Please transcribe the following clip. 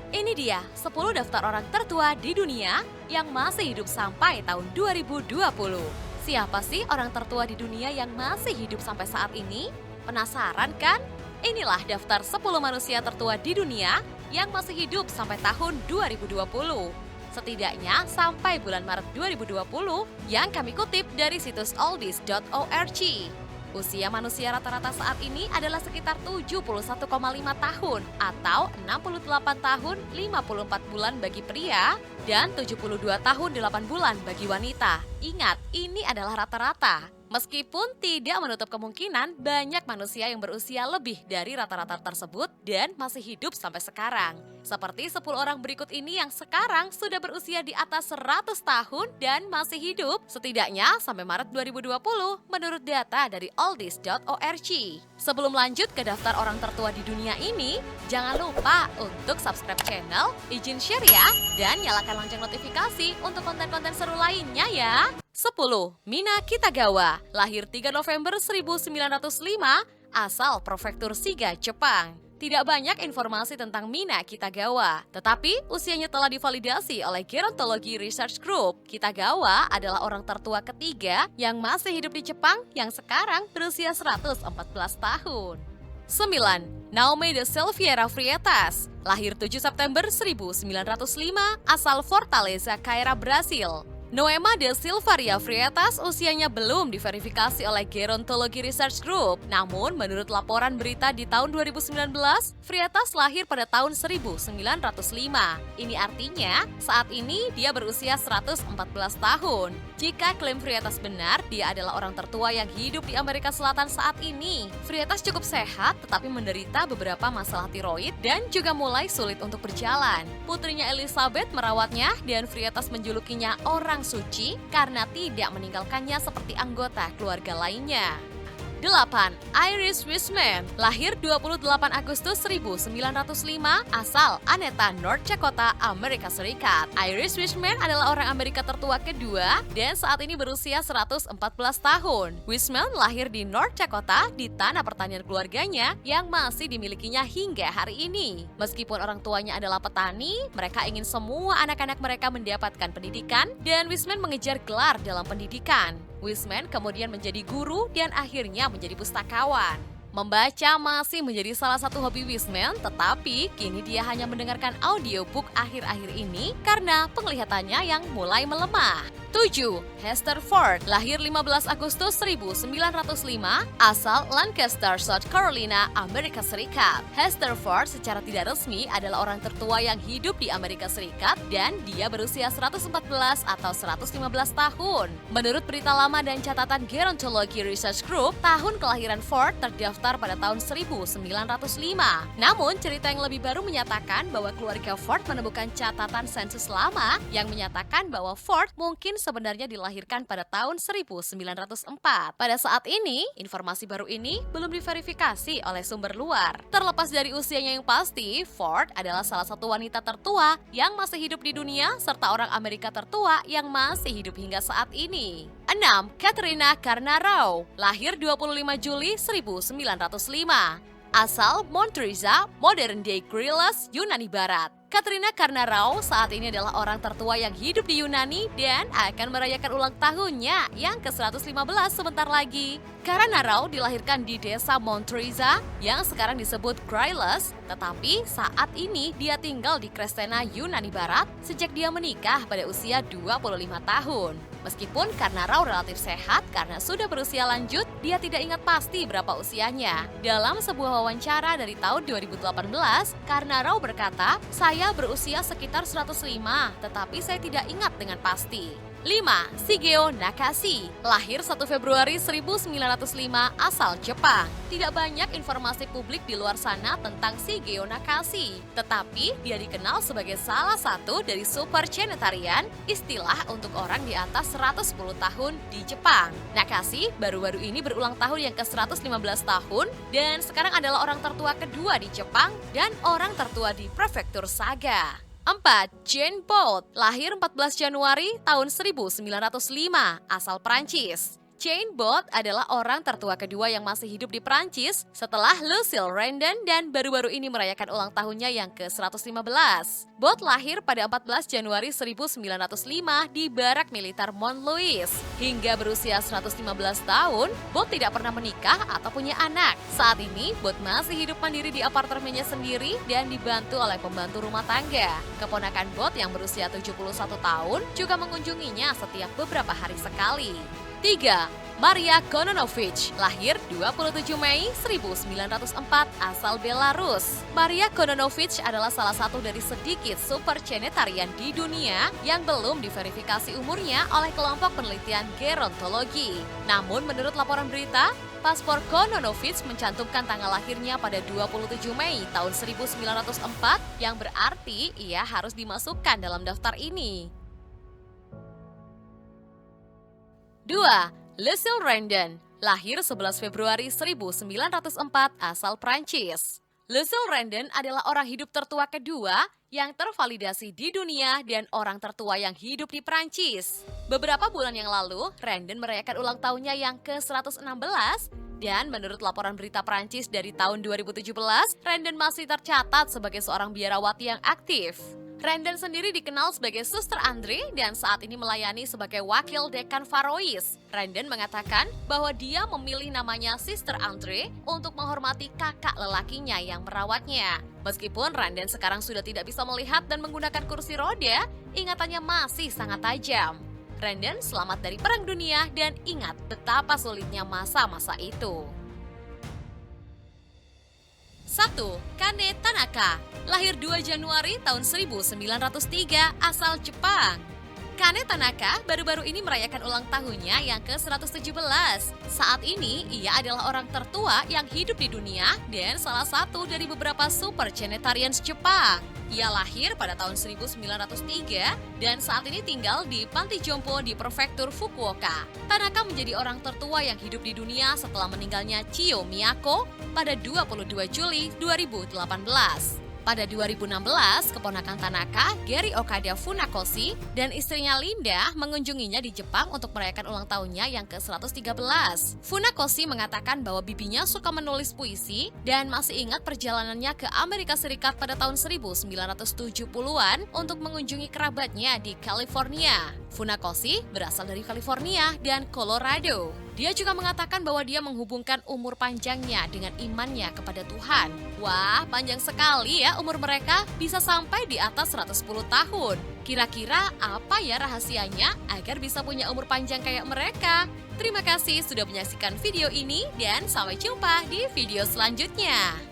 Ini dia 10 daftar orang tertua di dunia yang masih hidup sampai tahun 2020. Siapa sih orang tertua di dunia yang masih hidup sampai saat ini? Penasaran kan? Inilah daftar 10 manusia tertua di dunia yang masih hidup sampai tahun 2020. Setidaknya sampai bulan Maret 2020 yang kami kutip dari situs oldies.org. Usia manusia rata-rata saat ini adalah sekitar 71,5 tahun atau 68 tahun 54 bulan bagi pria dan 72 tahun 8 bulan bagi wanita. Ingat, ini adalah rata-rata. Meskipun tidak menutup kemungkinan banyak manusia yang berusia lebih dari rata-rata tersebut dan masih hidup sampai sekarang. Seperti 10 orang berikut ini yang sekarang sudah berusia di atas 100 tahun dan masih hidup setidaknya sampai Maret 2020 menurut data dari oldies.org. Sebelum lanjut ke daftar orang tertua di dunia ini, jangan lupa untuk subscribe channel, izin share ya, dan nyalakan lonceng notifikasi untuk konten-konten seru lainnya ya. 10. Mina Kitagawa, lahir 3 November 1905, asal Prefektur Shiga, Jepang. Tidak banyak informasi tentang Mina Kitagawa, tetapi usianya telah divalidasi oleh Gerontology Research Group. Kitagawa adalah orang tertua ketiga yang masih hidup di Jepang yang sekarang berusia 114 tahun. 9. Naomi de Silveira Freitas, lahir 7 September 1905, asal Fortaleza, Caira, Brasil. Noema de Silveira Freitas usianya belum diverifikasi oleh Gerontology Research Group. Namun, menurut laporan berita di tahun 2019, Freitas lahir pada tahun 1905. Ini artinya, saat ini dia berusia 114 tahun. Jika klaim Freitas benar, dia adalah orang tertua yang hidup di Amerika Selatan saat ini. Freitas cukup sehat, tetapi menderita beberapa masalah tiroid dan juga mulai sulit untuk berjalan. Putrinya Elizabeth merawatnya dan Freitas menjulukinya orang suci karena tidak meninggalkannya seperti anggota keluarga lainnya. 8. Iris Wiseman, lahir 28 Agustus 1905, asal Annetta, North Dakota, Amerika Serikat. Iris Wiseman adalah orang Amerika tertua kedua dan saat ini berusia 114 tahun. Wiseman lahir di North Dakota di tanah pertanian keluarganya yang masih dimilikinya hingga hari ini. Meskipun orang tuanya adalah petani, mereka ingin semua anak-anak mereka mendapatkan pendidikan dan Wiseman mengejar gelar dalam pendidikan. Wiseman kemudian menjadi guru dan akhirnya menjadi pustakawan. Membaca masih menjadi salah satu hobi Wiseman, tetapi kini dia hanya mendengarkan audiobook akhir-akhir ini karena penglihatannya yang mulai melemah. 7. Hester Ford, lahir 15 Agustus 1905, asal Lancaster, South Carolina, Amerika Serikat. Hester Ford secara tidak resmi adalah orang tertua yang hidup di Amerika Serikat dan dia berusia 114 atau 115 tahun. Menurut berita lama dan catatan Gerontology Research Group, tahun kelahiran Ford terdaftar pada tahun 1905. Namun, cerita yang lebih baru menyatakan bahwa keluarga Ford menemukan catatan sensus lama yang menyatakan bahwa Ford mungkin sebenarnya dilahirkan pada tahun 1904. Pada saat ini, informasi baru ini belum diverifikasi oleh sumber luar. Terlepas dari usianya yang pasti, Ford adalah salah satu wanita tertua yang masih hidup di dunia serta orang Amerika tertua yang masih hidup hingga saat ini. 6. Katrina Carnarau, lahir 25 Juli 1905, asal Montreza, modern day Grilles, Yunani Barat. Katrina Carnarau saat ini adalah orang tertua yang hidup di Yunani dan akan merayakan ulang tahunnya yang ke-115 sebentar lagi. Carnarau dilahirkan di desa Montreza yang sekarang disebut Grilles, tetapi saat ini dia tinggal di Crescena, Yunani Barat sejak dia menikah pada usia 25 tahun. Meskipun Carnarau relatif sehat karena sudah berusia lanjut, dia tidak ingat pasti berapa usianya. Dalam sebuah wawancara dari tahun 2018, Carnarau berkata, "Saya berusia sekitar 105, tetapi saya tidak ingat dengan pasti." 5. Shigeo Nakashi, lahir 1 Februari 1905, asal Jepang. Tidak banyak informasi publik di luar sana tentang Shigeo Nakashi, tetapi dia dikenal sebagai salah satu dari super genetarian, istilah untuk orang di atas 110 tahun di Jepang. Nakashi baru-baru ini berulang tahun yang ke-115 tahun dan sekarang adalah orang tertua kedua di Jepang dan orang tertua di Prefektur Saga. 4. Jane Bolt, lahir 14 Januari tahun 1905, asal Prancis. Jane Bot adalah orang tertua kedua yang masih hidup di Prancis setelah Lucille Randon dan baru-baru ini merayakan ulang tahunnya yang ke-115. Bot lahir pada 14 Januari 1905 di barak militer Mont-Louis. Hingga berusia 115 tahun, Bot tidak pernah menikah atau punya anak. Saat ini, Bot masih hidup mandiri di apartemennya sendiri dan dibantu oleh pembantu rumah tangga. Keponakan Bot yang berusia 71 tahun juga mengunjunginya setiap beberapa hari sekali. 3. Maria Kononowicz, lahir 27 Mei 1904, asal Belarus. Maria Kononowicz adalah salah satu dari sedikit supercenetarian di dunia yang belum diverifikasi umurnya oleh kelompok penelitian gerontologi. Namun menurut laporan berita, paspor Kononowicz mencantumkan tanggal lahirnya pada 27 Mei tahun 1904, yang berarti ia harus dimasukkan dalam daftar ini. 2. Lucille Randon, lahir 11 Februari 1904, asal Prancis. Lucille Randon adalah orang hidup tertua kedua yang tervalidasi di dunia dan orang tertua yang hidup di Prancis. Beberapa bulan yang lalu, Randon merayakan ulang tahunnya yang ke-116 dan menurut laporan berita Prancis dari tahun 2017, Randon masih tercatat sebagai seorang biarawati yang aktif. Randon sendiri dikenal sebagai Suster Andre dan saat ini melayani sebagai wakil dekan Faroese. Randon mengatakan bahwa dia memilih namanya Sister Andre untuk menghormati kakak lelakinya yang merawatnya. Meskipun Randon sekarang sudah tidak bisa melihat dan menggunakan kursi roda, ingatannya masih sangat tajam. Randon selamat dari Perang Dunia dan ingat betapa sulitnya masa-masa itu. 1. Kane Tanaka, lahir 2 Januari tahun 1903, asal Jepang. Kane Tanaka baru-baru ini merayakan ulang tahunnya yang ke-117. Saat ini, ia adalah orang tertua yang hidup di dunia dan salah satu dari beberapa supercenetarians Jepang. Ia lahir pada tahun 1903 dan saat ini tinggal di Panti Jompo di prefektur Fukuoka. Tanaka menjadi orang tertua yang hidup di dunia setelah meninggalnya Chiyo Miyako pada 22 Juli 2018. Pada 2016, keponakan Tanaka, Gary Okada Funakoshi, dan istrinya Linda mengunjunginya di Jepang untuk merayakan ulang tahunnya yang ke-113. Funakoshi mengatakan bahwa bibinya suka menulis puisi dan masih ingat perjalanannya ke Amerika Serikat pada tahun 1970-an untuk mengunjungi kerabatnya di California. Funakoshi berasal dari California dan Colorado. Dia juga mengatakan bahwa dia menghubungkan umur panjangnya dengan imannya kepada Tuhan. Wah, panjang sekali ya umur mereka, bisa sampai di atas 110 tahun. Kira-kira apa ya rahasianya agar bisa punya umur panjang kayak mereka? Terima kasih sudah menyaksikan video ini dan sampai jumpa di video selanjutnya.